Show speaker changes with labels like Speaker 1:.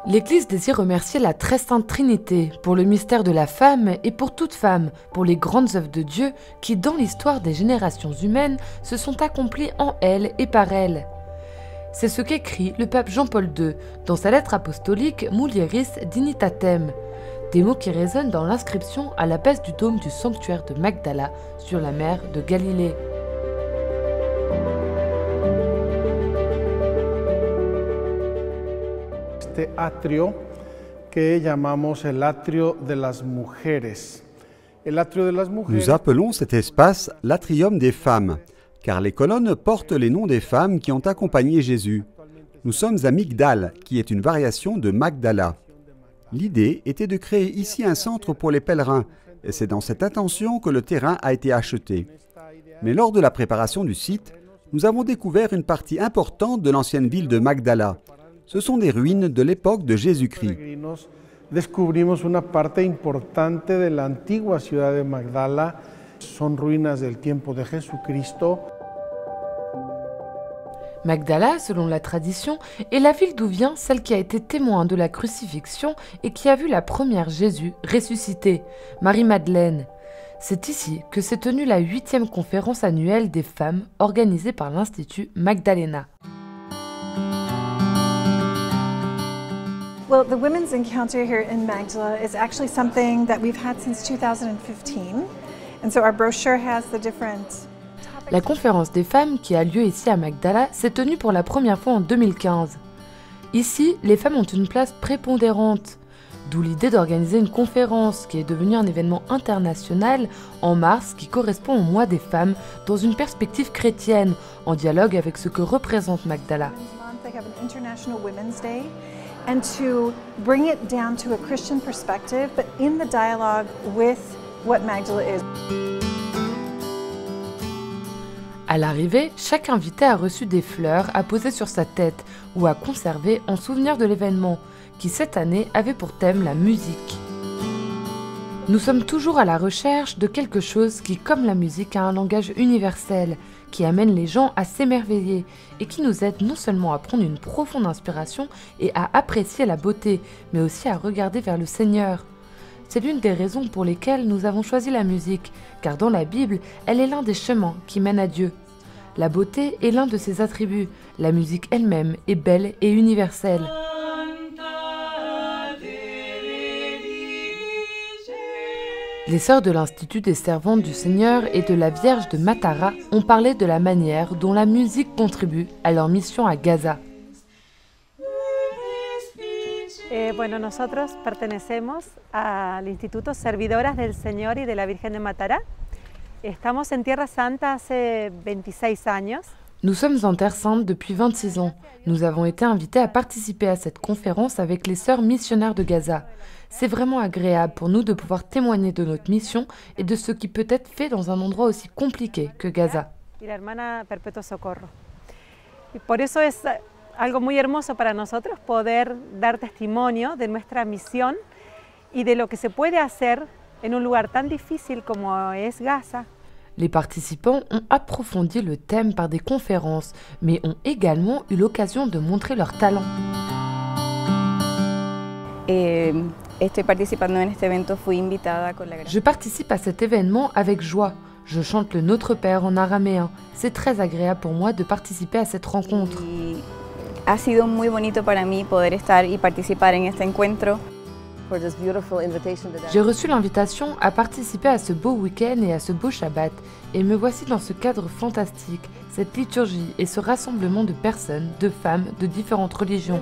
Speaker 1: L'Église désire remercier la très sainte Trinité pour le mystère de la femme et pour toute femme, pour les grandes œuvres de Dieu qui, dans l'histoire des générations humaines, se sont accomplies en elle et par elle. C'est ce qu'écrit le pape Jean-Paul II dans sa lettre apostolique Mulieris Dignitatem, des mots qui résonnent dans l'inscription à la base du dôme du sanctuaire de Magdala sur la mer de Galilée.
Speaker 2: Este atrio que llamamos el atrio de las mujeres. El atrio de las mujeres.
Speaker 3: Nous appelons cet espace l'atrium des femmes, car les colonnes portent les noms des femmes qui ont accompagné Jésus. Nous sommes à Migdal, qui est une variation de Magdala. L'idée était de créer ici un centre pour les pèlerins, et c'est dans cette intention que le terrain a été acheté. Mais lors de la préparation du site, nous avons découvert une partie importante de l'ancienne ville de Magdala. Ce sont des ruines de l'époque de Jésus-Christ.
Speaker 2: Descubrimos una parte importante de la antigua ciudad de Magdala. Son ruinas del tiempo de Jesucristo.
Speaker 1: Magdala, selon la tradition, est la ville d'où vient celle qui a été témoin de la crucifixion et qui a vu la première Jésus ressuscité, Marie-Madeleine. C'est ici que s'est tenue la 8e conférence annuelle des femmes organisée par l'Institut Magdalena.
Speaker 4: Well, the Women's Encounter here in Magdala is actually something that we've had since 2015. And so our brochure has the different topics.
Speaker 1: La conférence des femmes qui a lieu ici à Magdala s'est tenue pour la première fois en 2015. Ici, les femmes ont une place prépondérante, d'où l'idée d'organiser une conférence qui est devenue un événement international en mars qui correspond au mois des femmes dans une perspective chrétienne, en dialogue avec ce que représente Magdala.
Speaker 4: And to bring it down to a Christian perspective, but in the dialogue with what Magdala is.
Speaker 1: À l'arrivée, chaque invité a reçu des fleurs à poser sur sa tête ou à conserver en souvenir de l'événement, qui cette année avait pour thème la musique. Nous sommes toujours à la recherche de quelque chose qui, comme la musique, a un langage universel, qui amène les gens à s'émerveiller et qui nous aide non seulement à prendre une profonde inspiration et à apprécier la beauté, mais aussi à regarder vers le Seigneur. C'est l'une des raisons pour lesquelles nous avons choisi la musique, car dans la Bible, elle est l'un des chemins qui mènent à Dieu. La beauté est l'un de ses attributs, la musique elle-même est belle et universelle. Les sœurs de l'Institut des Servantes du Seigneur et de la Vierge de Matara ont parlé de la manière dont la musique contribue à leur mission à Gaza.
Speaker 5: Bueno, nosotros pertenecemos al Instituto Servidoras del Señor y de la Virgen de Matara. Estamos en Tierra Santa hace 26 años.
Speaker 1: Nous sommes en Terre Sainte depuis 26 ans. Nous avons été invités à participer à cette conférence avec les sœurs missionnaires de Gaza. C'est vraiment agréable pour nous de pouvoir témoigner de notre mission et de ce qui peut être fait dans un endroit aussi compliqué que Gaza.
Speaker 5: Y la hermana Perpetuo Socorro. Y por eso es algo muy hermoso para nosotros poder dar testimonio de nuestra misión y de lo que se puede hacer en un lugar tan difícil como es Gaza.
Speaker 1: Les participants ont approfondi le thème par des conférences, mais ont également eu l'occasion de montrer leur talent.
Speaker 6: Estoy participando en este evento, fui invitada con la...
Speaker 1: Je participe à cet événement avec joie. Je chante le Notre Père en araméen. C'est très agréable pour moi de participer à cette rencontre.
Speaker 6: Ha sido muy bonito para mí poder estar y participar en este encuentro.
Speaker 1: J'ai reçu l'invitation à participer à ce beau week-end et à ce beau Shabbat, et me voici dans ce cadre fantastique, cette liturgie et ce rassemblement de personnes, de femmes de différentes religions.